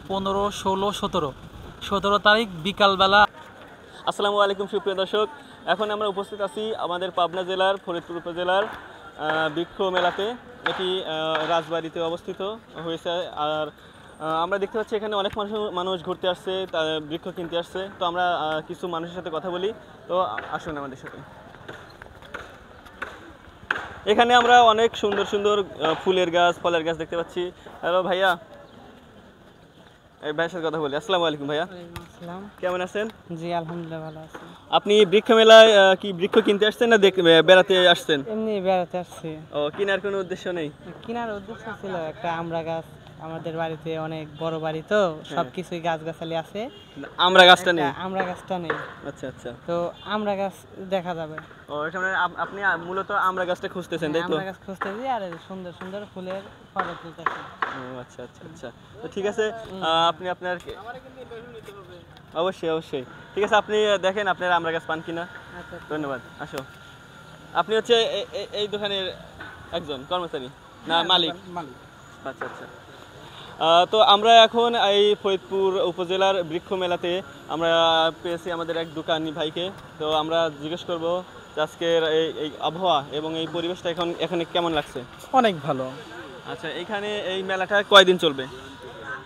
15, 16, 17 তারিখ বিকালবেলা। আসসালামু আলাইকুম সুপ্রিয় দর্শক, এখন আমরা উপস্থিত আছি আমাদের পাবনা জেলার ফরিদপুর উপজেলার বৃক্ষ মেলাতে। এটি রাজবাড়িতে অবস্থিত হয়েছে। আর আমরা দেখতে পাচ্ছি এখানে অনেক মানুষ ঘুরতে আসছে, বৃক্ষ কিনতে আসছে। তো আমরা কিছু মানুষের সাথে কথা বলি। তো আসুন আমাদের সাথে। এখানে আমরা অনেক সুন্দর সুন্দর ফুলের গাছ, ফলের গাছ দেখতে পাচ্ছি। হ্যালো ভাইয়া, এই ভাইয়ের সাথে কথা বলি। আসসালামু আলাইকুম ভাইয়া। আসসালাম। কেমন আছেন? জি আলহামদুলিল্লাহ ভালো আছি। আপনি বৃক্ষ মেলায় কি বৃক্ষ কিনতে আসছেন না বেড়াতে আসছেন? এমনি বেড়াতে আসছি। ও, কেনার কোনো উদ্দেশ্য নেই? কেনার উদ্দেশ্য ছিল একটা আমড়া গাছ। আমাদের বাড়িতে অনেক বড় বাড়ি, তো সবকিছুই গাছগাছালি আছে। আমড়া গাছটা নেই? আমড়া গাছটা নেই। আচ্ছা আচ্ছা। তো আমড়া গাছ দেখা যাবে। ও, এটা মানে আপনি মূলত আমড়া গাছটা খুঁজতেছেন, তাই তো? আমড়া গাছ খুঁজতেছি আর সুন্দর সুন্দর ফুলের ফটো তুলতেছি। ও আচ্ছা আচ্ছা আচ্ছা। তো ঠিক আছে, আপনি আপনার অবশ্যই অবশ্যই ঠিক আছে, আপনি দেখেন আপনার আমড়া গাছ পান কিনা। আচ্ছা, ধন্যবাদ। আসো, আপনি হচ্ছে এই দোকানের একজন কর্মচারী না মালিক? আচ্ছা আচ্ছা। তো আমরা এখন এই ফরিদপুর উপজেলার বৃক্ষ মেলাতে আমরা পেয়েছি আমাদের এক দোকানি ভাইকে। তো আমরা জিজ্ঞেস করবো যে আজকের এই আবহাওয়া এবং এই পরিবেশটা এখানে কেমন লাগছে। অনেক ভালো। আচ্ছা, এখানে এই মেলাটা কয়দিন চলবে?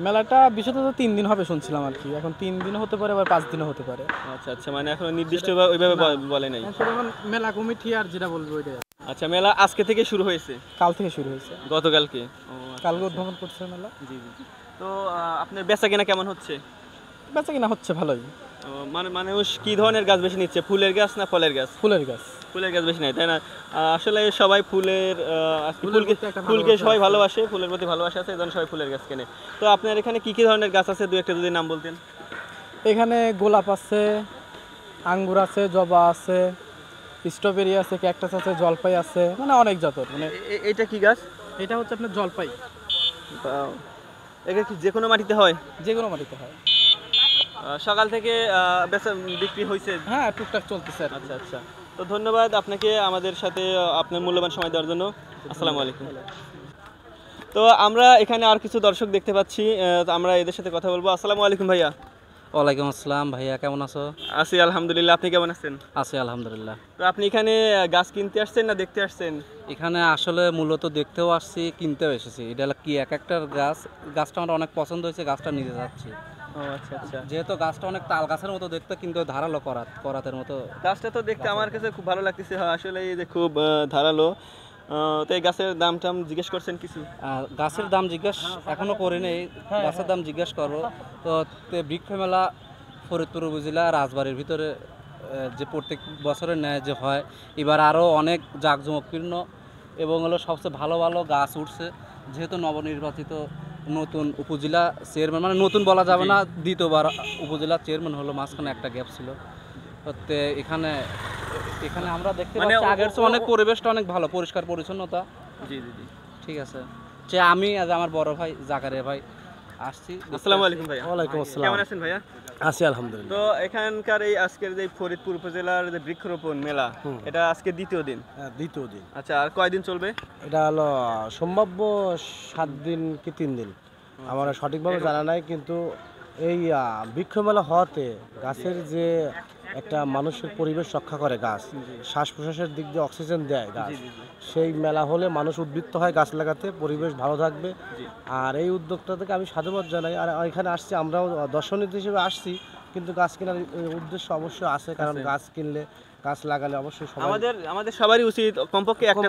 মেলাটা বিশেষত 3 দিন হবে শুনছিলাম আর কি। এখন 3 দিন হতে পারে, আবার 5 দিনও হতে পারে। আচ্ছা আচ্ছা, মানে এখন নির্দিষ্ট ওইভাবে বলে নাই। মেলা কমিটি আর যেটা বলবে ওইটাই। আচ্ছা, মেলা আজকে থেকে শুরু হয়েছে? কাল থেকে শুরু হয়েছে। গতকালকে? কালকে উদ্বোধন করছে মেলা। জি জি। তো আপনার বেচা কেনা কেমন হচ্ছে? বেচা কিনা হচ্ছে ভালোই। মানুষ কি ধরনের গাছ বেশি নিচ্ছে, ফুলের গাছ না ফলের গাছ? ফুলের গাছ। ফুলের গাছ বেশি নেয়, তাই না? আসলে সবাই ফুলকে সবাই ভালোবাসে, ফুলের প্রতি ভালোবাসা আছে, এই জন্য সবাই ফুলের গাছ কেনে। তো আপনার এখানে কি কি ধরনের গাছ আছে, একটা যদি নাম বলতেন। এখানে গোলাপ আছে, আঙ্গুর আছে, জবা আছে, স্ট্রবেরি আছে, ক্যাকটাস আছে, জলপাই আছে, মানে অনেক জাতের। মানে এটা কি গাছ? এটা হচ্ছে আপনার জলপাই। এটা কি যে কোনো মাটিতে হয়? যে কোনো মাটিতে হয়। সকাল থেকে বেচা বিক্রি হয়েছে? হ্যাঁ, টুকটাক চলতেছে। আচ্ছা আচ্ছা। তো ধন্যবাদ আপনাকে আমাদের সাথে আপনার মূল্যবান সময় দেওয়ার জন্য। আসসালামু আলাইকুম। তো আমরা এখানে আর কিছু দর্শক দেখতে পাচ্ছি, আমরা এদের সাথে কথা বলবো। আসসালামু আলাইকুম ভাইয়া। ওয়ালাইকুম আসসালাম ভাইয়া, কেমন আছো? আছি আলহামদুলিল্লাহ, আপনি কেমন আছেন? আছি আলহামদুলিল্লাহ। তো আপনি এখানে গাছ কিনতে আসছেন না দেখতে আসছেন? এখানে আসলে মূলত দেখতেও আসছি, কিনতেও এসেছি। এটা কি একটা গাছটা আমার অনেক পছন্দ হয়েছে, গাছটা নিতে যাচ্ছি। ও আচ্ছা আচ্ছা। যেহেতু গাছটা অনেক তাল গাছের মতো দেখতে, কিন্তু ধারালো করাতের মতো। গাছটা তো দেখতে আমার কাছে খুব ভালো লাগতেছে। আসলে এই যে খুব ধারালো। তো এই গাছের দাম টাম জিজ্ঞেস করছেন কিছু? গাছের দাম জিজ্ঞেস এখনো করিনি, গাছের দাম জিজ্ঞেস করবো। তো বৃক্ষ মেলা ফরিদপুর উপজেলা রাজবাড়ির ভিতরে যে প্রত্যেক বছরের ন্যায় যে হয়, এবার আরও অনেক জাঁকজমকপূর্ণ এবং হলো সবচেয়ে ভালো ভালো গাছ উঠছে। যেহেতু নবনির্বাচিত নতুন উপজেলা চেয়ারম্যান, মানে নতুন বলা যাবে না, দ্বিতীয়বার উপজেলা চেয়ারম্যান হলো, মাঝখানে একটা গ্যাপ ছিল। তো এখানে আমরা দেখতে পাচ্ছি আগের চেয়ে অনেক পরিবেশটা অনেক ভালো, পরিষ্কার পরিচ্ছন্নতা। জি জি জি, ঠিক আছে। যে আমি আজ আমার বড় ভাই জাকারিয়া ভাই আসছি। আসসালামু আলাইকুম ভাইয়া। ওয়ালাইকুম আসসালাম। কেমন আছেন ভাইয়া? আছি আলহামদুলিল্লাহ। তো এখানকার এই আজকের যে ফরিদপুর উপজেলার যে বৃক্ষরোপণ মেলা, এটা আজকে দ্বিতীয় দিন? হ্যাঁ, দ্বিতীয় দিন। আচ্ছা, আর কয়দিন চলবে? এটা হলো সম্ভাব্য 7 দিন কি 3 দিন, আমার সঠিকভাবে জানা নাই। কিন্তু এই বৃক্ষমেলা হওয়াতে গাছের যে একটা মানুষের পরিবেশ রক্ষা করে, গাছ শ্বাস প্রশ্বাসের দিক দিয়ে অক্সিজেন দেয় গাছ, সেই মেলা হলে মানুষ উদ্বুদ্ধ হয় গাছ লাগাতে, পরিবেশ ভালো থাকবে। আর এই উদ্যোগটা থেকে আমি সাধুবাদ জানাই। আর এখানে আসছি, আমরাও দর্শনার্থী হিসেবে আসছি, কিন্তু গাছ কেনার উদ্দেশ্য অবশ্যই আছে, কারণ গাছ কিনলে, গাছ লাগালে অবশ্যই আমাদের সবারই উচিত কমপক্ষে একটা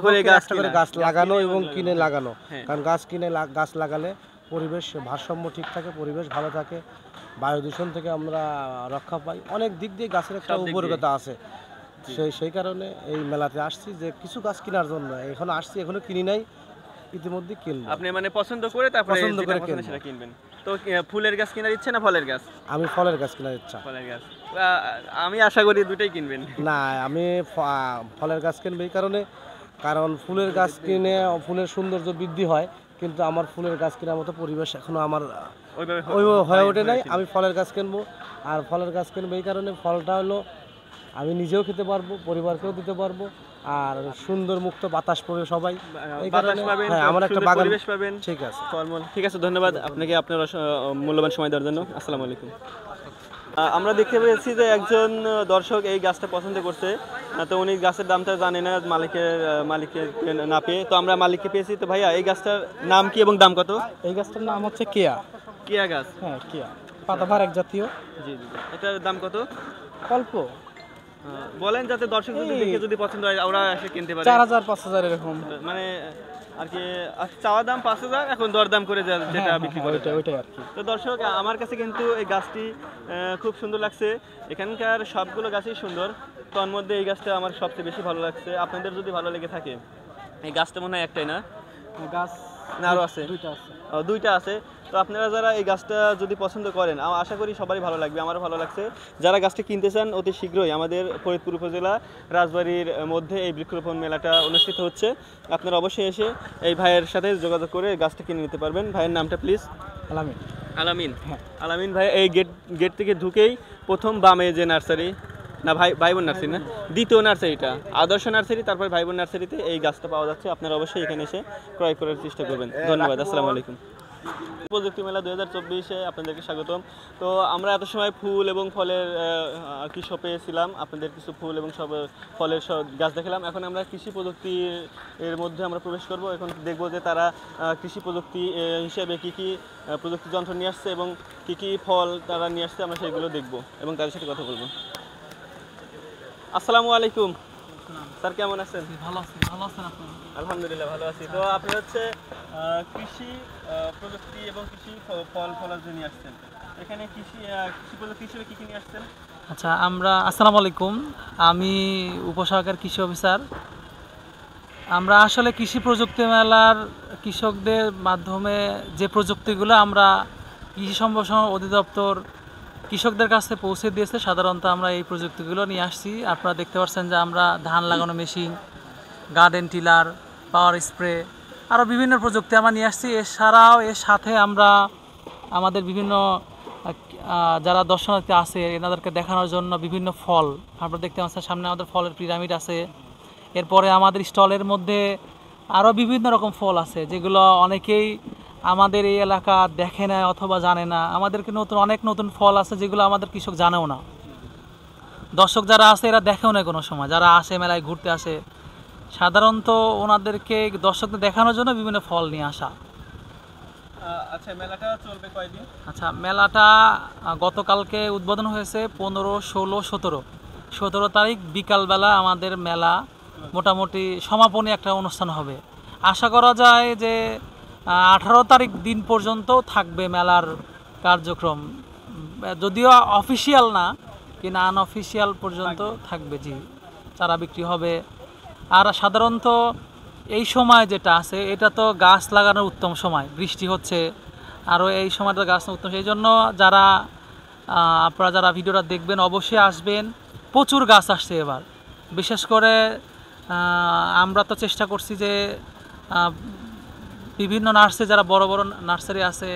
করে গাছ লাগানো এবং কিনে লাগানো। কারণ গাছ কিনে গাছ লাগালে পরিবেশ ভারসাম্য ঠিক থাকে, পরিবেশ ভালো থাকে, বায়ু দূষণ থেকে আমরা রক্ষা পাই। অনেক দিক দিয়ে গাছের একটা উপযোগিতা আছে। সেই কারণে এই মেলাতে আসছি যে কিছু গাছ কেনার জন্য। এখনো আসছি, এখনো কিনি নাই, ইতিমধ্যে কিনবো। আপনি মানে পছন্দ করে তারপরে সেটা কিনবেন। তো ফুলের গাছ কেনার ইচ্ছে না ফলের গাছ? আমি ফলের গাছ কেনার ইচ্ছা। ফলের গাছ, আমি আশা করি দুটাই কিনবেন। না, আমি ফলের গাছ কিনবো এই কারণে, কারণ ফুলের গাছ কিনে ফুলের সৌন্দর্য বৃদ্ধি হয়, কিন্তু আমার ফুলের গাছ কেনার মতো পরিবেশ এখনো আমার ওইভাবে হয়ে ওঠে নাই। আমি ফলের গাছ কিনবো। আর ফলের গাছ কিনবো এই কারণে, ফলটা হলো আমি নিজেও খেতে পারবো, পরিবারকেও দিতে পারবো, আর সুন্দর মুক্ত বাতাস পড়ে সবাই এই বাতাস কারণে পাবেন, হ্যাঁ আমার একটা সুন্দর বাগান পরিবেশ পাবেন, ঠিক আছে। ফলমূল। ঠিক আছে, ধন্যবাদ আপনাকে আপনার মূল্যবান সময় দেওয়ার জন্য। আসসালামু আলাইকুম। আমরা দেখতে পেয়েছি যে একজন দর্শক এই গাছটা পছন্দ করছে, তো উনি গাছের দামটা জানে না, মালিকের না পেয়ে, তো আমরা মালিককে পেয়েছি। তো ভাইয়া, এই গাছটার নাম কি এবং দাম কত? এই গাছটার নাম হচ্ছে কেয়া। কিয়া গাছ? হ্যাঁ কেয়া, পাতাবাহার এক জাতীয়। জি জি। এটার দাম কত? অল্প, বলেন, যাতে দর্শক যদি দেখে যদি পছন্দ হয় ওরা এসে কিনতে পারে। 4000-5000 এরকম। মানে আর কি, চাওয়া দাম 5000, এখন দরদাম করে যেটা বিক্রি করে। ওইটাই আর কি। তো দর্শক, আমার কাছে কিন্তু এই গাছটি খুব সুন্দর লাগছে। এখানকার সবগুলো গাছই সুন্দর, তার মধ্যে এই গাছটা আমার সবচেয়ে বেশি ভালো লাগছে। আপনাদের যদি ভালো লেগে থাকে, এই গাছটা মনে হয় একটাই না, গাছ না আরও আছে? দুইটা আছে। দুইটা আছে। তো আপনারা যারা এই গাছটা যদি পছন্দ করেন, আশা করি সবারই ভালো লাগবে, আমারও ভালো লাগছে। যারা গাছটা কিনতে চান, অতি শীঘ্রই আমাদের ফরিদপুর উপজেলা রাজবাড়ির মধ্যে এই বৃক্ষরোপণ মেলাটা অনুষ্ঠিত হচ্ছে। আপনারা অবশ্যই এসে এই ভাইয়ের সাথে যোগাযোগ করে গাছটা কিনে নিতে পারবেন। ভাইয়ের নামটা প্লিজ? আলামিন। আলামিন। হ্যাঁ। আলামিন ভাই, এই গেট থেকে ঢুকেই প্রথম বামে যে নার্সারি, না ভাই বোন নার্সারি না, দ্বিতীয় নার্সারিটা আদর্শ নার্সারি, তারপর ভাই বোন নার্সারিতে এই গাছটা পাওয়া যাচ্ছে। আপনারা অবশ্যই এখানে এসে ক্রয় করার চেষ্টা করবেন। ধন্যবাদ। আসসালামু আলাইকুম। প্রযুক্তি মেলা 2024-এ আপনাদেরকে স্বাগতম। তো আমরা এত সময় ফুল এবং ফলের আর কি শপে ছিলাম, আপনাদের কিছু ফুল এবং ফলের গাছ দেখালাম। এখন আমরা কৃষি প্রযুক্তি এর মধ্যে আমরা প্রবেশ করব। এখন দেখব যে তারা কৃষি প্রযুক্তি হিসেবে কী কী প্রযুক্তি যন্ত্র নিয়ে আসছে এবং কী কী ফল তারা নিয়ে আসছে, আমরা সেগুলো দেখব এবং তাদের সাথে কথা বলবো। আসসালামু আলাইকুম স্যার, কেমন আছেন? ভালো আছেন আপনি? আলহামদুলিল্লাহ ভালো আছি। তো আপনি হচ্ছে কৃষি প্রযুক্তি এবং কৃষি ফলাজ নিয়ে আসছেন, এখানে কৃষি প্রযুক্তি হিসেবে কী কী নিয়ে আসছেন? আচ্ছা, আসসালামু আলাইকুম, আমি উপসহকারী কৃষি অফিসার। আমরা আসলে কৃষি প্রযুক্তি মেলার কৃষকদের মাধ্যমে যে প্রযুক্তিগুলো আমরা কৃষি সম্প্রসারণ অধিদপ্তর কৃষকদের কাছে পৌঁছে দিয়েছে, সাধারণত আমরা এই প্রযুক্তিগুলো নিয়ে আসছি। আপনারা দেখতে পাচ্ছেন যে আমরা ধান লাগানো মেশিন, গার্ডেন টিলার, পাওয়ার স্প্রে, আরও বিভিন্ন প্রযুক্তি আমরা নিয়ে আসছি। এছাড়াও এর সাথে আমরা আমাদের বিভিন্ন যারা দর্শনার্থী আছে এনাদেরকে দেখানোর জন্য বিভিন্ন ফল, আপনারা দেখতে পাচ্ছেন সামনে আমাদের ফলের পিরামিড আছে। এরপরে আমাদের স্টলের মধ্যে আরও বিভিন্ন রকম ফল আছে, যেগুলো অনেকেই আমাদের এই এলাকা দেখে না অথবা জানে না। আমাদেরকে অনেক নতুন ফল আছে যেগুলো আমাদের কৃষক জানেও না। দর্শক যারা আছে এরা দেখেও না কোনো সময়, যারা আসে মেলায় ঘুরতে আসে, সাধারণত ওনাদেরকে দর্শকদের দেখানোর জন্য বিভিন্ন ফল নিয়ে আসা। আচ্ছা, মেলাটা চলবে কয়দিন? আচ্ছা, মেলাটা গতকালকে উদ্বোধন হয়েছে, 15, 16, 17 তারিখ বিকালবেলা আমাদের মেলা মোটামুটি সমাপনী একটা অনুষ্ঠান হবে। আশা করা যায় যে 18 তারিখ দিন পর্যন্ত থাকবে মেলার কার্যক্রম, যদিও অফিসিয়াল না কিন্তু আনঅফিসিয়াল পর্যন্ত থাকবে। জি, চারা বিক্রি হবে। আর সাধারণত এই সময় যেটা আছে এটা তো গাছ লাগানোর উত্তম সময়, বৃষ্টি হচ্ছে, আরও এই সময়টা গাছ উত্তম। সেই জন্য আপনারা যারা ভিডিওটা দেখবেন অবশ্যই আসবেন। প্রচুর গাছ আসছে এবার, বিশেষ করে আমরা তো চেষ্টা করছি যে বিভিন্ন নার্সারি, যারা বড় বড় নার্সারি আছে,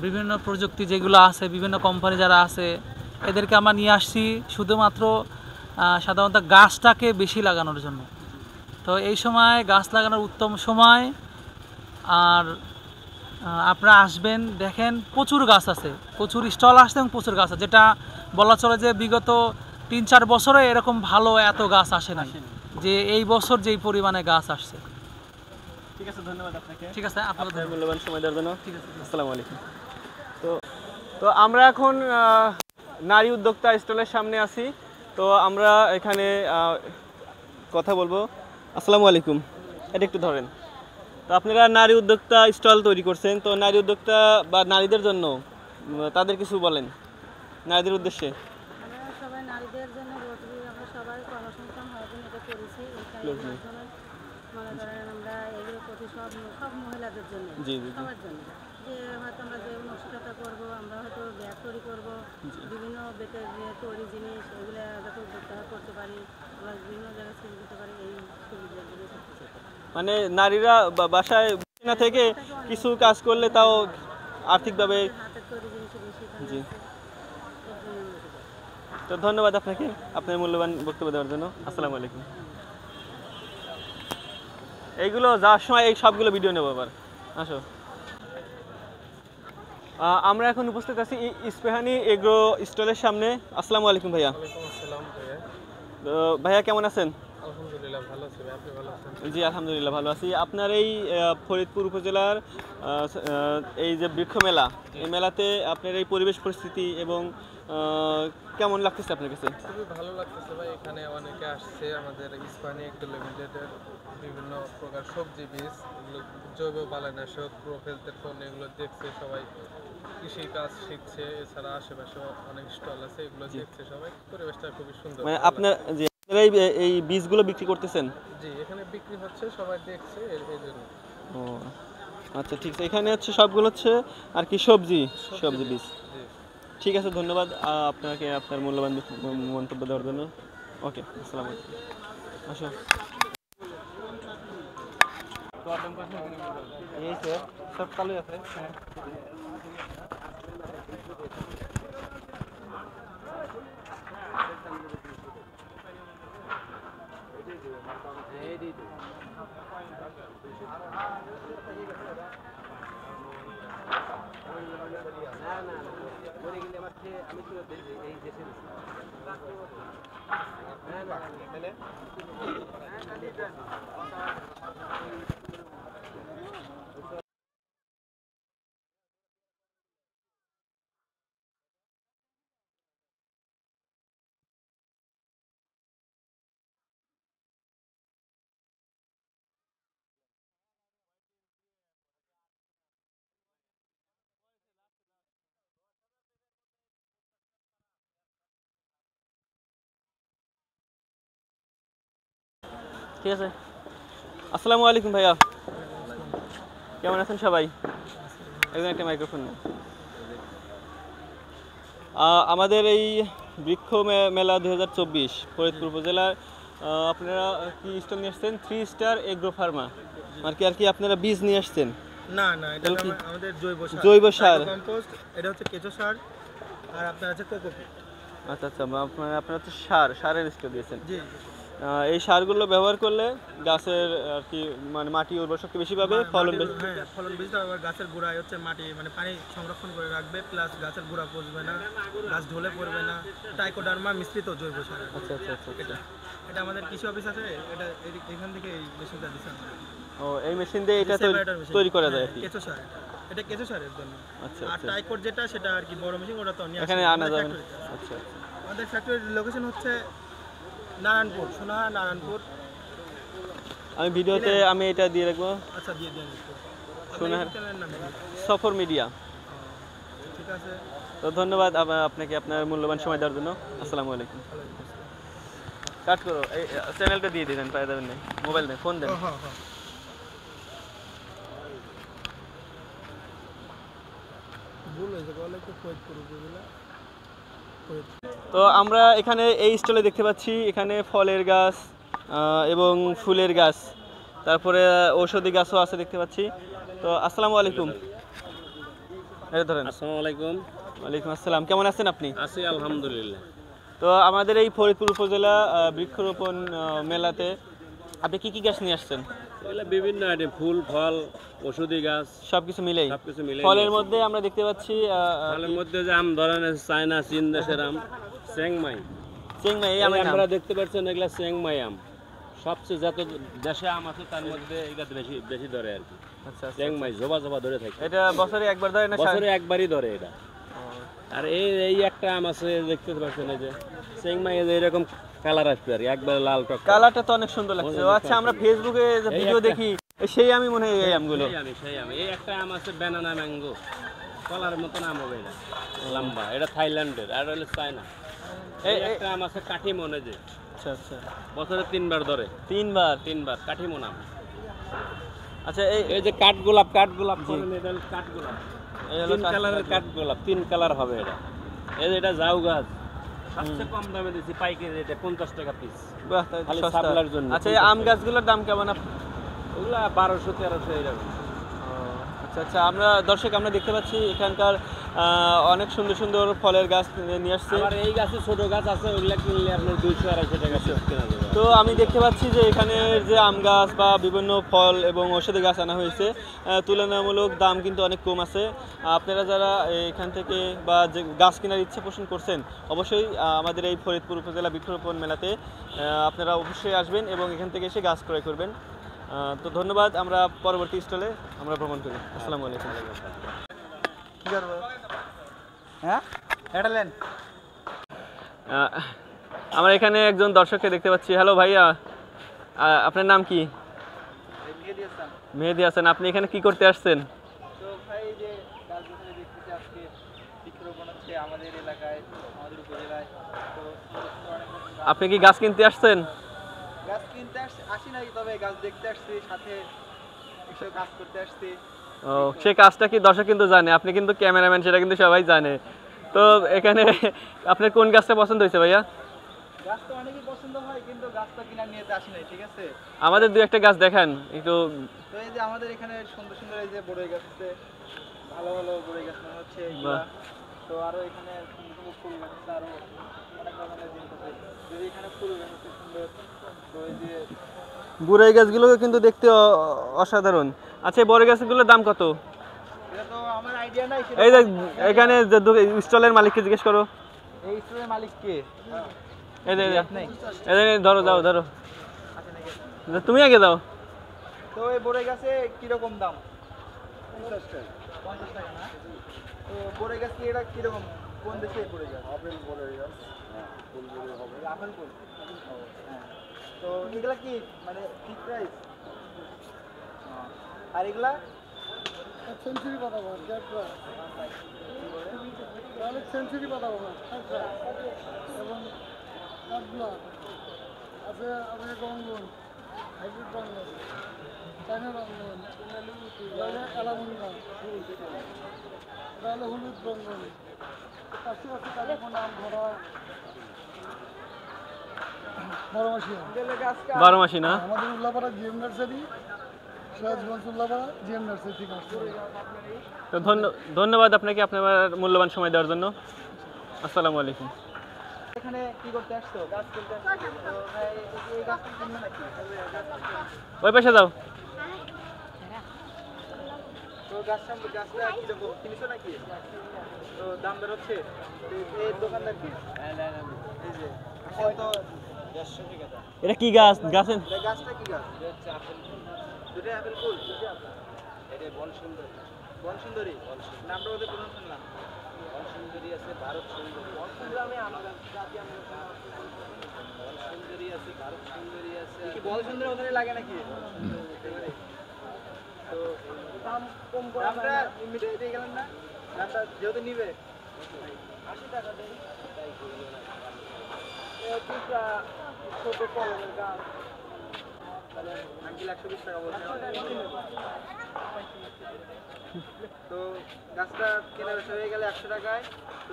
বিভিন্ন প্রযুক্তি যেগুলো আছে, বিভিন্ন কোম্পানি যারা আছে, এদেরকে আমরা নিয়ে আসছি শুধুমাত্র সাধারণত গাছটাকে বেশি লাগানোর জন্য। তো এই সময় গাছ লাগানোর উত্তম সময়। আর আপনারা আসবেন, দেখেন প্রচুর গাছ আছে, প্রচুর স্টল আসছে এবং প্রচুর গাছ আছে, যেটা বলা চলে যে বিগত 3-4 বছরে এরকম ভালো এত গাছ আসে নাই, যে এই বছর যেই পরিমাণে গাছ আসছে। ঠিক আছে, ধন্যবাদ আপনাকে। ঠিক আছে, আপনাদের মূল্যবান সময় দেওয়ার জন্য। ঠিক আছে, আসসালামু আলাইকুম। তো আমরা এখন নারী উদ্যোক্তা স্টলের সামনে আছি। তো আমরা এখানে কথা বলবো। আসসালামু আলাইকুম, এটা একটু ধরেন। তো আপনারা নারী উদ্যোক্তা স্টল তৈরি করছেন, তো নারী উদ্যোক্তা বা নারীদের জন্য তাদের কিছু বলেন নারীদের উদ্দেশ্যে। আমরা সবাই নারীদের জন্য রোটারি, আমরা সবাই কর্মসংস্থান হওয়ার জন্য এটা করেছি। এখানে মাধ্যমে মনে করেন আমরা এগুলো করছি সব মহিলাদের জন্য, সবার জন্য। যে হয়তো আমরা যে নকশিকাতা করবো, আমরা হয়তো ব্যাগ তৈরি করবো, বিভিন্ন বেতের তৈরি জিনিস, এগুলো যাতে উদ্যোক্তারা করতে পারি, আমরা বিভিন্ন জায়গায় ছেড়ে দিতে পারি, এই সুবিধার জন্য করতেছি। মানে নারীরা বাসায় না থেকে কিছু কাজ করলে তাও আর্থিকভাবে হাতের তৈরি জিনিস বেশি। জি, তো ধন্যবাদ আপনাকে আপনার মূল্যবান বক্তব্য দেওয়ার জন্য। আসসালামু আলাইকুম। এইগুলো যাওয়ার সময় এই সবগুলো ভিডিও নেবো এবার। আসো। আমরা এখন উপস্থিত আছি ইস্পাহানি এগ্রো স্টলের সামনে। আসসালামু আলাইকুম ভাইয়া। তো ভাইয়া কেমন আছেন? আলহামদুলিল্লাহ ভালো আছি, আপনি ভালো আছেন? জি আলহামদুলিল্লাহ ভালো আছি। আপনার এই ফরিদপুর উপজেলার এই যে বৃক্ষ মেলা, এই মেলাতে আপনার এই পরিবেশ পরিস্থিতি এবং কেমন লাগতেছে আপনার কাছে? খুবই ভালো লাগতেছে ভাই, এখানে অনেকে আসছে আমাদের ইস্পাহানি এগ্রো লিমিটেডের বিভিন্ন প্রকার সবজি বীজ, এগুলো জৈব বালানাশক, প্রোফেলতের পণ্য, এগুলো দেখছে সবাই, কৃষি কাজ শিখছে। এছাড়া আশেপাশে অনেক স্টল আছে, এগুলো দেখছে সবাই। পরিবেশটা খুবই সুন্দর। মানে আপনার যে এই বীজগুলো বিক্রি করতেছেন? জি, এখানে বিক্রি হচ্ছে, সবাই দেখছে এই জন্য। ও আচ্ছা ঠিক আছে। এখানে হচ্ছে সবগুলো হচ্ছে আর কি সবজি বীজ। জি। ঠিক আছে, ধন্যবাদ আপনাকে আপনার মূল্যবান মন্তব্য দেওয়ার জন্য। ওকে, আসসালামু আলাইকুম। আসো। এই স্যার সব চালু আছে। ঠিক আছে। আসসালামু আলাইকুম ভাইয়া, কেমন আছেন সবাই? একজন একটা মাইক্রোফোন নেই। আমাদের এই বৃক্ষ মেলা 2024 ফরিদপুর উপজেলার আপনারা কি স্টল নিয়ে আসছেন? 3 স্টার এগ্রো ফার্মা আর কি আপনারা বীজ নিয়ে আসছেন? না না, এটা আমাদের জৈব সার কম্পোস্ট, এটা হচ্ছে কেঁচো সার, আর আপনার আছে কোকোপিট। আচ্ছা আচ্ছা, আপনারা হচ্ছে সারের স্টল দিয়েছেন। জি। এই সারগুলো ব্যবহার করলে গাছের আর কি মানে মাটি উর্বর শক্তি বেশি পাবে, ফলন বেশি। হ্যাঁ, ফলন বেশি হবে। গাছের গোড়ায় হচ্ছে মাটি মানে পানি সংরক্ষণ করে রাখবে, প্লাস গাছের গোড়া পচবে না, গাছ ঢলে পড়বে না। ট্রাইকোডার্মা মিশ্রিত জৈব সার। আচ্ছা আচ্ছা আচ্ছা আচ্ছা। এটা আমাদের কৃষি অফিস আছে, এটা এখান থেকে এই মেশিনটা দিচ্ছেন। ও, এই মেশিন দিয়ে এটা তৈরি করা যায় আর কি? কেঁচো সার, এটা কেঁচো সারের জন্য। আচ্ছা আর আচ্ছা, ট্রাইকোড যেটা, সেটা আর কি বড় মেশিন, ওটা তো নিয়ে এখানে আনা যাবে না। আচ্ছা আচ্ছা। আমাদের ফ্যাক্টরির লোকেশন হচ্ছে নারায়ণপুর, সোনাহা নারায়ণপুর। আমি ভিডিওতে আমি এটা দিয়ে রাখবো। আচ্ছা, দিয়ে দিন। সোনাহার চ্যানেলের নাম কি? সফর মিডিয়া। ঠিক আছে, তো ধন্যবাদ আপনাকে আপনার মূল্যবান সময় দেওয়ার জন্য। আসসালামু আলাইকুম। কাট করো, এই চ্যানেলটা দিয়ে দিবেন, পাই দেবেন না, মোবাইল দেন, ফোন দেন। হ্যাঁ হ্যাঁ, ভুল হয়েছে, বলে একটু ফরিদপুর উপজেলা। তো আমরা এখানে এই স্টলে দেখতে পাচ্ছি এখানে ফলের গাছ এবং ফুলের গাছ, তারপরে ঔষধি গাছও আছে দেখতে পাচ্ছি। তো আসসালামু আলাইকুম। এই ধরেন। আসসালামু আলাইকুম। ওয়ালাইকুম আসসালাম, কেমন আছেন আপনি? আছি আলহামদুলিল্লাহ। তো আমাদের এই ফরিদপুর উপজেলা বৃক্ষরোপণ মেলাতে আপনি কি কি গাছ নিয়ে আসছেন? এগুলো বিভিন্ন আইটেম, ফুল, ফল, ওষুধি গাছ, সবকিছু মিলেই। সবকিছু মিলে। ফলের মধ্যে আমরা দেখতে পাচ্ছি ফলের মধ্যে যে আম ধরেন চায়না, চীন দেশের আম, চেংমাই। চিংমাই, এই আমের নাম? আমরা দেখতে পাচ্ছেন এগুলা চেংমাই আম। সবচেয়ে যত দেশে আম আছে তার মধ্যে এগুলা বেশি বেশি ধরে আর কি। আচ্ছা আচ্ছা। চেংমাই জবা জবা ধরে থাকে। এটা বছরে একবার ধরে না? বছরে একবারই ধরে এটা। আর এই একটা আম আছে দেখতে পাচ্ছেন, এই যে চেংমাই, এই যে এরকম কালার আসবে আর কি, একবারে লাল টক। কালারটা তো অনেক সুন্দর লাগছে। ও আচ্ছা, আমরা ফেসবুকে যে ভিডিও দেখি সেই আমি মনে হয় এই আমগুলো। সেই আমি এই একটা আম আছে ব্যানানা ম্যাঙ্গো, কলার মতন আম হবে এটা, লম্বা। এটা থাইল্যান্ডের, আর হলো চায়না। এই একটা আম আছে কাঠিমন, এই যে। আচ্ছা আচ্ছা, বছরে 3 বার ধরে। 3 বার? 3 বার কাঠিমন আম। আচ্ছা, এই যে কাঠগোলাপ করেন, এটা হলো কাঠগোলাপ। এই হলো 3 কালারের কাঠগোলাপ, 3 কালার হবে এটা। এই যে এটা জাউ গাছ, সবচেয়ে কম দামে দিচ্ছি পাইকারি, এটা 50 টাকা পিস। বাহ, তাই তো খালি সস্তা। সাপ্লাইয়ের জন্য। আচ্ছা, এই আম গাছগুলোর দাম কেমন? ওগুলা 1200-1300 এরকম। আচ্ছা আচ্ছা, আমরা দর্শক আমরা দেখতে পাচ্ছি এখানকার অনেক সুন্দর সুন্দর ফলের গাছ নিয়ে আসছে। এই গাছে ছোট গাছ আছে, ওগুলা কিনলে আপনার 200-250 টাকা কেনা যাবে। তো আমি দেখতে পাচ্ছি যে এখানে যে আম গাছ বা বিভিন্ন ফল এবং ঔষধি গাছ আনা হয়েছে, তুলনামূলক দাম কিন্তু অনেক কম আছে। আপনারা যারা এখান থেকে বা যে গাছ কেনার ইচ্ছা পোষণ করছেন, অবশ্যই আমাদের এই ফরিদপুর উপজেলা বৃক্ষরোপণ মেলাতে আপনারা অবশ্যই আসবেন এবং এখান থেকে এসে গাছ ক্রয় করবেন। তো ধন্যবাদ, আমরা পরবর্তী স্টলে আমরা ভ্রমণ করি। আসসালামু আলাইকুম। হ্যাঁ হেঁটালেন আমরা এখানে একজন দর্শককে দেখতে পাচ্ছি। হ্যালো ভাইয়া, আপনার নাম কি? মেহেদি হাসান। আপনি এখানে কি করতে আসছেন? তো ভাই যে গাছ যেখানে দেখতেছি আজকে বৃক্ষরোপণ হচ্ছে আমাদের এলাকায়, আমাদের উপজেলায়। তো আপনি কি গাছ কিনতে আসছেন? গাছ কিনতে আসি নাই, তবে গাছ দেখতে আসছি, সাথে এসব কাজ করতে আসছি। ও, সে কাজটা কি দর্শক কিন্তু জানে, আপনি কিন্তু ক্যামেরাম্যান, সেটা কিন্তু সবাই জানে। তো এখানে আপনার কোন গাছটা পছন্দ হয়েছে ভাইয়া? গাছ তো অনেকই পছন্দ হয়, কিন্তু গাছটা কিনা নিয়ে আসি নাই, ঠিক আছে? আমাদের দু একটা গাছ দেখান একটু। তো এই যে আমাদের এখানে সুন্দর সুন্দর এই যে বড়ই গাছ আছে, ভালো ভালো বড়ই গাছ মনে হচ্ছে এগুলা। তো আরো এখানে সুন্দর সুন্দর ফুল গাছ আছে, আরো অনেক ধরনের জিনিস আছে। যদি এখানে ফুল গাছ আছে সুন্দর, তো এই যে বুড়াই গাছগুলো কিন্তু দেখতে অসাধারণ। আচ্ছা, এই বড় গাছগুলোর দাম কত? এটা তো আমার আইডিয়া নাই। এই যে এখানে যে স্টলের মালিককে জিজ্ঞেস করো। এই স্টোরের মালিক কে? এই যে আপনি? এই যে ধরো, যাও ধরো, তুমি আগে যাও। তো এই বড়ই গাছে কিরকম দাম? 50 টাকা না? তো বড়ই গাছ কি এটা কিরকম, কোন দেশে বড়ই গাছ? আপেল বড়ই গাছ। ফুল বড়ই হবে, আপেল ফুল। হ্যাঁ। তো এগুলা কি মানে ঠিক প্রাইস? আর এগুলা সেঞ্চুরি পাতা বল, অনেক সেঞ্চুরি পাতা বল এবং কাঠগুলা আছে, আমাদের রঙ্গন, হাইব্রিড রঙ্গন, চায়না রঙ্গন, এলামুন্ডা, এটা হলো হলুদ রঙ্গন, পাশে আছে তাদের নাম ধরা বারোমাসিয়া। বারোমাসি না? আমাদের Ullapara GM nursery, Sirajganj Ullapara GM nursery থেকে আসছে। তো ধন্যবাদ আপনাকে আপনার মূল্যবান সময় দেওয়ার জন্য। আসসালামু আলাইকুম। এখানে কি করতে আসছো? গাছ কিনতে আসছো? তো ভাই এই গাছটা কিনবে নাকি? ওই পাশে যাও। তো গাছটা কিরকম কিনছো নাকি? তো দাম বেরোচ্ছে? এই দোকানদার কি? এই যে তো 150 টাকা দাম। এটা কি গাছ? গাছের এই গাছটা কি গাছ? এটা হচ্ছে আপেল ফুল। দুটো আপেল ফুল। এটা বনসুন্দরী। বনসুন্দরী নামটা ওদের প্রথম শুনলাম। বনসুন্দরী আছে, ভারত সুন্দরী। বনসুন্দরী আমার জাতি আমরা বনসুন্দরী আছে, ভারত সুন্দরী আছে। কি বনসুন্দরী ওখানে লাগে নাকি? তো দাম কম করে আমরা মিটাই দিয়ে গেলেন না? দামটা যেহেতু নিবে 80 টাকা দেই। তাই করি না। এটা ছোট কলমের গাছ। তাহলে আঙ্কেল 120 টাকা বলছেন। তো গাছটা কেনা বেচা হয়ে গেলে 100 টাকায়। তো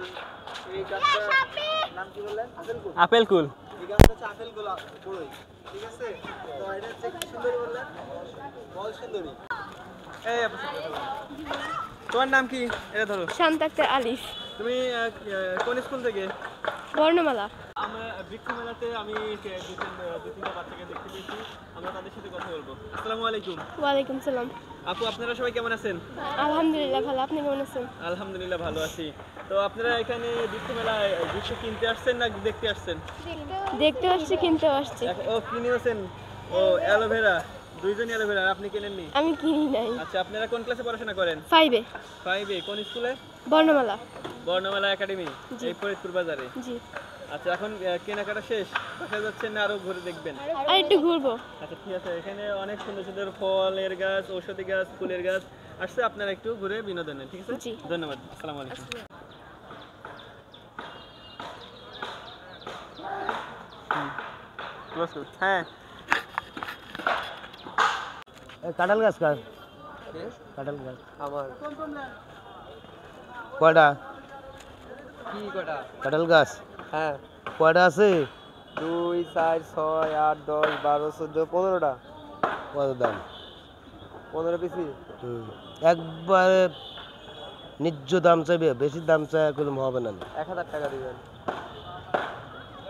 এই গাছটার নাম কি বললেন? আপেল কুল। আপেল কুল। এই গাছটা হচ্ছে আপেল কুল বড়ই, ঠিক আছে? তো এটা হচ্ছে কি সুন্দরী বললেন? বল সুন্দরী। এই তোমার নাম কি? এটা ধরো। শান্তাক্তার আলিফ, তুমি কোন স্কুল থেকে? বর্ণমালা। আমরা বৃক্ষ মেলাতে আমি দু তিনটা বাচ্চাকে দেখতে পেয়েছি, আমরা তাদের সাথে কথা বলবো। আসসালামু আলাইকুম। ওয়ালাইকুম সালাম। আপু, আপনারা সবাই কেমন আছেন? আলহামদুলিল্লাহ ভালো, আপনি কেমন আছেন? আলহামদুলিল্লাহ ভালো আছি। তো আপনারা এখানে বৃক্ষ মেলায় বৃক্ষ কিনতে আসছেন না দেখতে আসছেন? দেখতে আসছি, কিনতে আসছি। ও, কিনেছেন? ও, অ্যালোভেরা, দুইজনই অ্যালোভেরা। আপনি কেনেননি? আমি কিনি নাই। আচ্ছা, আপনারা কোন ক্লাসে পড়াশোনা করেন? 5-এ। 5-এ। কোন স্কুলে? বর্ণমালা। বর্ণমালা একাডেমি, এই ফরিদপুর বাজারে। জি। আচ্ছা, এখন কেনাকাটা শেষ, বাসায় যাচ্ছেন না আরো ঘুরে দেখবেন? আর একটু ঘুরবো। আচ্ছা, ঠিক আছে। এখানে অনেক সুন্দর সুন্দর ফলের গাছ, ঔষধি গাছ, ফুলের গাছ আসছে, আপনারা একটু ঘুরে বিনোদন নেন, ঠিক আছে? জি। ধন্যবাদ। আসসালামু আলাইকুম। হ্যাঁ, কাঁঠাল গাছ কার? কাঁঠাল গাছ আমার। কয়টা? কি কটা? কাঁঠাল গাছ হ্যাঁ, কয়টা আছে? 2 4 6 8 10 12 14 15টা। কত দাম? 15 পিসি। একবারে ন্যায্য দাম চাইবে, বেশি দাম চাই কোনো হবে না। 1000 টাকা দিবেন।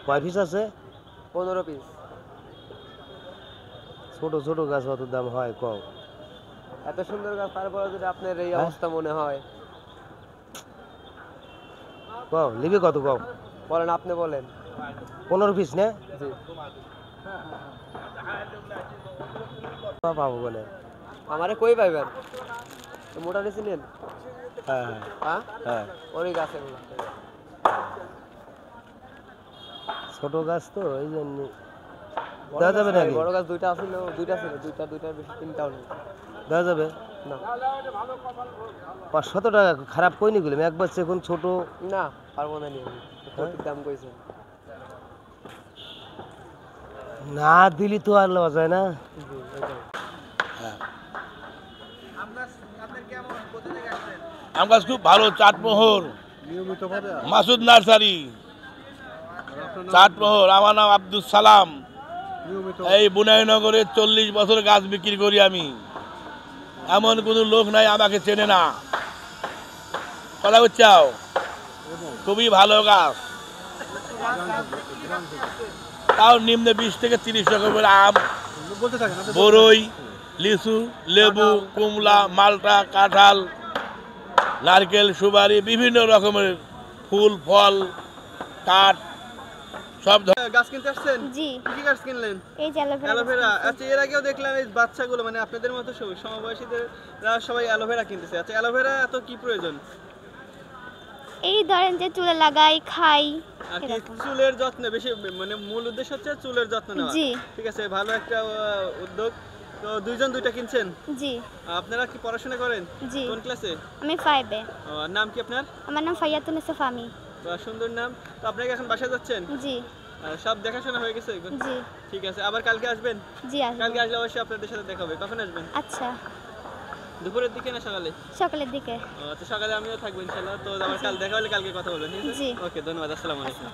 কয় পিস আছে? 15 পিস। ছোট ছোট গাছ অত দাম হয় কম? এত সুন্দর গাছ, তারপরে যদি আপনার এই অবস্থা মনে হয়, কও লিবি কত কও? বলেন, আপনি বলেন। 15 পিস না? জি। পাবো বলে আমারে কই পাইবেন? তো মোটা নিচে নেন। হ্যাঁ হ্যাঁ হ্যাঁ, ওই গাছে ছোট গাছ তো এই জন্য দেওয়া যাবে নাকি? বড় গাছ দুইটা ছিল, দুইটার বেশি তিনটাও নেই। দেওয়া যাবে না। 500 টাকা খারাপ কইনি গেলাম একবার, এখন ছোট না পারবো না নিয়ে, সঠিক দাম কইছেন। না দিলি তো আর লওয়া যায় না। আম গাছ খুব ভালো, চাটমোহর, মাসুদ নার্সারি, চাটমোহর। আমার নাম আব্দুল সালাম। এই বুনাইনগরে 40 বছর গাছ বিক্রি করি আমি। এমন কোনো লোক নাই আমাকে চেনে না। কথা বুঝছাও? খুবই ভালো গাছ, তাও নিম্নে 20 থেকে 30 রকমের আম, বরই, লিচু, লেবু, কমলা, মালটা, কাঁঠাল, নারকেল, সুপারি, বিভিন্ন রকমের ফুল, ফল, কাঠ, সব গাছ কিনতে আসছেন? জি। কি গাছ কিনলেন? এই যে অ্যালোভেরা। আচ্ছা, এর আগেও দেখলাম এই বাচ্চাগুলো, মানে আপনাদের মতো সমবয়সীদের সবাই অ্যালোভেরা কিনতেছে। আচ্ছা, অ্যালোভেরা এত কি প্রয়োজন? এই ধরেন যে চুলে লাগাই, খাই। আর কি চুলের যত্ন বেশি, মানে মূল উদ্দেশ্য হচ্ছে চুলের যত্ন নেওয়া। জি। ঠিক আছে, ভালো একটা উদ্যোগ। তো দুইজন দুইটা কিনছেন? জি। আপনারা কি পড়াশোনা করেন? জি। কোন ক্লাসে? আমি 5 এ। নাম কি আপনার? আমার নাম ফাইয়াতুন্নেসা ফামি। সুন্দর নাম। তো আপনারা এখন বাসায় যাচ্ছেন? জি। সব দেখাশোনা হয়ে গেছে? জি। ঠিক আছে, আবার কালকে আসবেন? জি আসবো। কালকে আসলে অবশ্যই আপনাদের সাথে দেখা হবে। কখন আসবেন? আচ্ছা। দুপুরের দিকে না সকালে? সকালের দিকে। আচ্ছা, সকালে আমিও থাকবো ইনশাআল্লাহ। তো আমার কাল দেখা হলে কালকে কথা বলবেন, ঠিক আছে? জি। ওকে, ধন্যবাদ। আসসালামু আলাইকুম।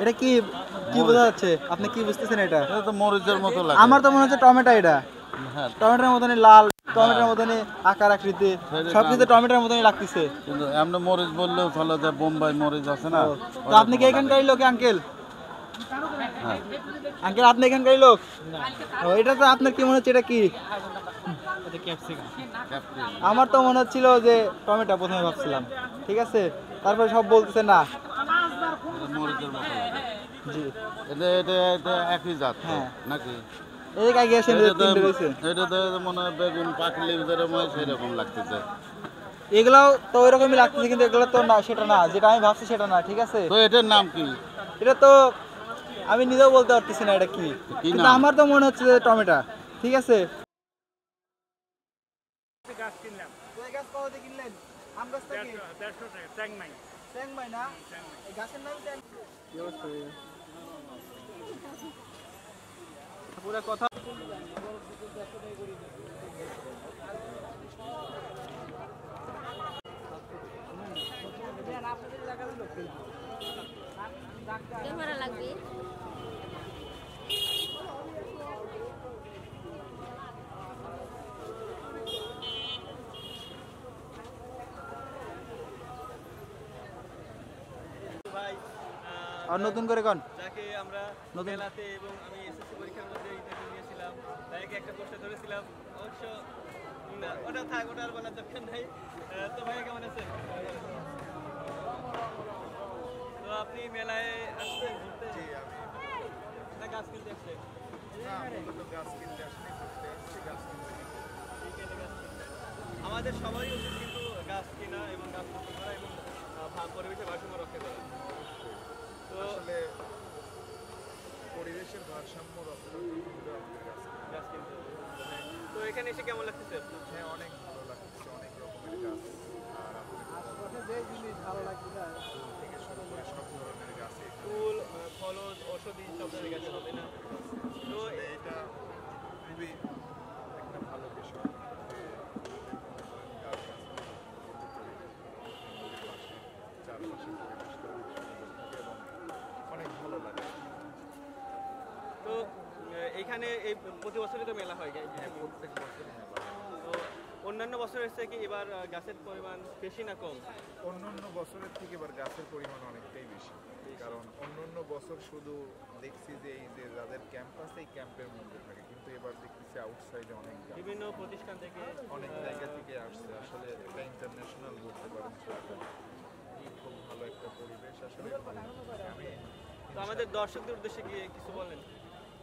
এটা কি কি বোঝা যাচ্ছে? আপনি কি বুঝতেছেন এটা? এটা তো মরিচের মতো লাগে। আমার তো মনে হচ্ছে টমেটো। এটা হ্যাঁ, টমেটোর মতনই লাল, টমেটোর মতনই আকার আকৃতি, সবকিছু টমেটোর মতনই লাগতেছে। কিন্তু এমনি মরিচ বললেও চলে যায়, বোম্বাই মরিচ আছে না। তো আপনি কি এখানকারই লোক আঙ্কেল? হ্যাঁ। আঙ্কেল আপনি এখানকারই লোক? ও, এটা তো আপনার কি মনে হচ্ছে? এটা কি? আমার তো মনে হচ্ছিল যে টমেটো, প্রথমে ভাবছিলাম। ঠিক আছে, তারপরে সব বলতেছে না। মরিচের মতো লাগে। জি। এটা এটা এটা একই জাত তো, হ্যাঁ। নাকি? এই আগে এসে তিনটে রয়েছে। এটা তো মনে হয় বেগুন পাকলে যেরকম সেরকম লাগতেছে। এগুলাও তো ওই রকমই লাগতেছে, কিন্তু এগুলো তো না, সেটা না, যেটা আমি ভাবছি সেটা না। ঠিক আছে, তো এটার নাম কি? এটা তো আমি নিজেও বলতে পারতেছি না এটা কি, কিন্তু আমার তো মনে হচ্ছে যে টমেটো। ঠিক আছে। গাছ কিনলাম। এই গাছ কত দিয়ে কিনলেন? আম গাছটা কি? 150 টাকা। ট্যাংমাই। ট্যাংমাই না? এই গাছের নাম ট্যাং। কি অবস্থা? পুরো কথা ক্যামেরা লাগবে। আর নতুন করে কোন যাকে আমরা মেলাতে এবং আমি এসএসসি পরীক্ষার মধ্যে ইন্টারভিউ নিয়েছিলাম, তাকে একটা প্রশ্ন ধরেছিলাম, অবশ্য না ওটা থাক, ওটা আর বলার দরকার নাই। তো ভাইয়া কেমন আছেন? তো আপনি মেলায় আসছেন ঘুরতে? জি, আমি না গাছ কিনতে আসছেন? আমাদের সবারই উচিত কিন্তু গাছ কেনা এবং গাছ রোপণ করা এবং পরিবেশের ভারসাম্য রক্ষা করা। তো আসলে পরিবেশের ভারসাম্য রক্ষা গাছ কিনতে হবে। তো এখানে এসে কেমন লাগতেছে আপনার? হ্যাঁ, অনেক ভালো লাগছে, অনেক রকমের গাছ আর যে জিনিস ভালো লাগছে না ফুল থেকে শুরু করে সব ধরনের গাছ, ফুল, ফলজ, ঔষধি সব ধরনের গাছ হবে না? তো এটা খুবই একটা ভালো বিষয়। গাছ চারপাশে পরিবেশটা এবং অনেক ভালো লাগে। তো এখানে এই প্রতি বছরই তো মেলা হয়, প্রত্যেক বছর মেলা। তো অন্যান্য বছরের থেকে এবার গাছের পরিমাণ বেশি না কম? অন্যান্য বছরের থেকে এবার গাছের পরিমাণ অনেকটাই বেশি, কারণ অন্যান্য বছর শুধু দেখছি যে এই যে যাদের ক্যাম্পাস, এই ক্যাম্পের মধ্যে থাকে, কিন্তু এবার দেখতেছি আউটসাইডে অনেক গাছ বিভিন্ন প্রতিষ্ঠান থেকে, অনেক জায়গা থেকে আসছে। আসলে এটা ইন্টারন্যাশনাল বলতে পারেন। খুব ভালো একটা পরিবেশ আসলে। আমি তো আমাদের দর্শকদের উদ্দেশ্যে গিয়ে কিছু বলেন।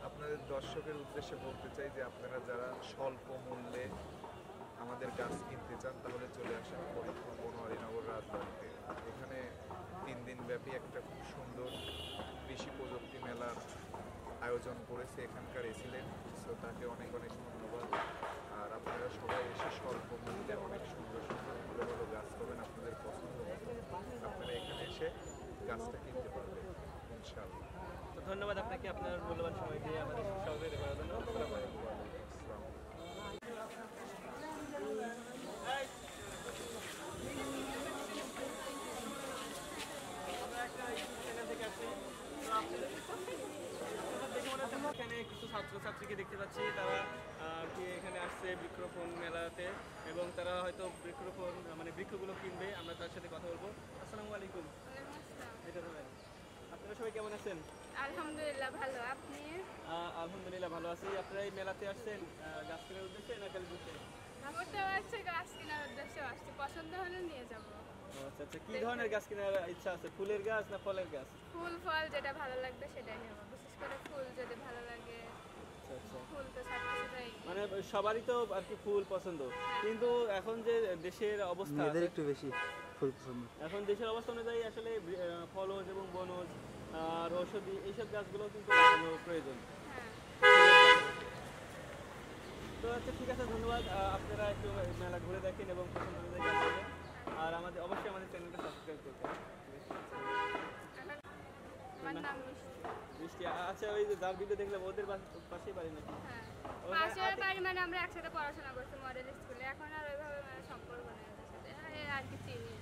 আপনাদের দর্শকের উদ্দেশ্যে বলতে চাই যে আপনারা যারা স্বল্প মূল্যে আমাদের গাছ কিনতে চান, তাহলে চলে আসেন ফরিদপুর বনোয়ারিনগর রাজবাড়িতে। এখানে 3 দিন ব্যাপী একটা খুব সুন্দর কৃষি প্রযুক্তি মেলার আয়োজন করেছে এখানকার এসিলেন্ট, সো তাকে অনেক অনেক ধন্যবাদ। আর আপনারা সবাই এসে স্বল্প মূল্যে অনেক সুন্দর সুন্দর ভালো ভালো গাছ পাবেন আপনাদের পছন্দ মতো। আপনারা এখানে এসে গাছটা কিনতে পারবেন ইনশাআল্লাহ। তো ধন্যবাদ আপনাকে, আপনার মূল্যবান সময় দিয়ে আমাদের সহযোগিতা করার জন্য। আসসালামু আলাইকুম। এখানে কিছু ছাত্রছাত্রীকে দেখতে পাচ্ছি, তারা কি এখানে আসছে বৃক্ষরোপণ মেলাতে এবং তারা হয়তো বৃক্ষরোপণ মানে বৃক্ষগুলো কিনবে। আমরা তার সাথে কথা বলবো। আসসালামু আলাইকুম। আপনারা সবাই কেমন আছেন? আলহামদুলিল্লাহ ভালো, আপনি? আলহামদুলিল্লাহ ভালো আছি। আপনারা এই মেলাতে আসছেন গাছ কেনার উদ্দেশ্যে না খালি ঘুরতে? ঘুরতে আসছে, গাছ কেনার উদ্দেশ্যে আসছে, পছন্দ হলে নিয়ে যাবো। আচ্ছা আচ্ছা, কি ধরনের গাছ কেনার ইচ্ছা আছে? ফুলের গাছ না ফলের গাছ? ফুল ফল যেটা ভালো লাগবে সেটাই নেব, বিশেষ করে ফুল যদি ভালো লাগে। আচ্ছা আচ্ছা, ফুল তো সবকিছুটাই মানে সবারই তো আর কি ফুল পছন্দ, কিন্তু এখন যে দেশের অবস্থা একটু বেশি ফুল পছন্দ। এখন দেশের অবস্থা অনুযায়ী আসলে ফলজ এবং বনজ আর ঔষধি এইসব গাছগুলো কিন্তু লাগানো প্রয়োজন। তো আচ্ছা ঠিক আছে, ধন্যবাদ। আপনারা একটু মেলা ঘুরে দেখেন এবং পছন্দ অনুযায়ী গাছ নেবেন। আর আমাদের অবশ্যই আমাদের চ্যানেলটা সাবস্ক্রাইব করবেন। আমার নাম মিষ্টি। আচ্ছা, ওই যে যার ভিডিও দেখলাম ওদের পাশেই বাড়ি নাকি? পাশের বাড়ি, মানে আমরা একসাথে পড়াশোনা করছি মডেল স্কুলে, এখন আর ওইভাবে মানে সম্পর্ক নেই ওদের সাথে, আর কি চিনি।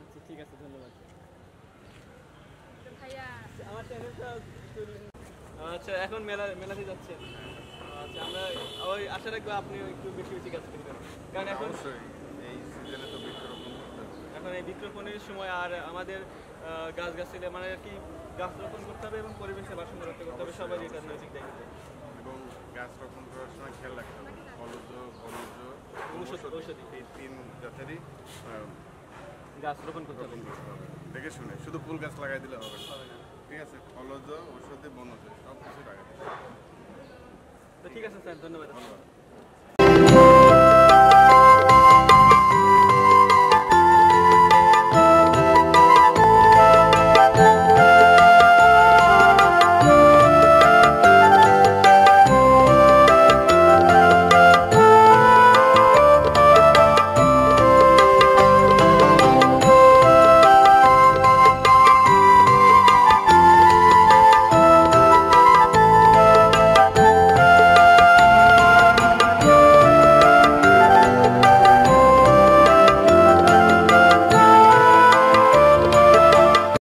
আচ্ছা ঠিক আছে, ধন্যবাদ ভাইয়া। আমার চ্যানেলটা আচ্ছা, এখন মেলাতে যাচ্ছেন। আচ্ছা, আমরা ওই আশা রাখবো আপনি একটু বেশি বেশি গাছ কিনবেন, কারণ এখন এই সিজনে তো বৃক্ষরোপণ করতে হবে। এখন এই বৃক্ষরোপণের সময় আর আমাদের গাছগাছালি মানে আর কি গাছ রোপণ করতে হবে এবং পরিবেশের ভারসাম্য রক্ষা করতে হবে, সবাই এটা নৈতিক দায়িত্ব। এবং গাছ রোপণ করার সময় খেয়াল রাখতে হবে ফলজ, বনজ, ঔষধি এই 3 জাতেরই গাছ রোপণ করতে হবে। দেখে শুনে, শুধু ফুল গাছ লাগাই দিলে হবে না, ঠিক আছে? ফলজ, ঔষধি, বনজ সব কিছু লাগাই দিতে হবে। তো ঠিক আছে স্যার, ধন্যবাদ।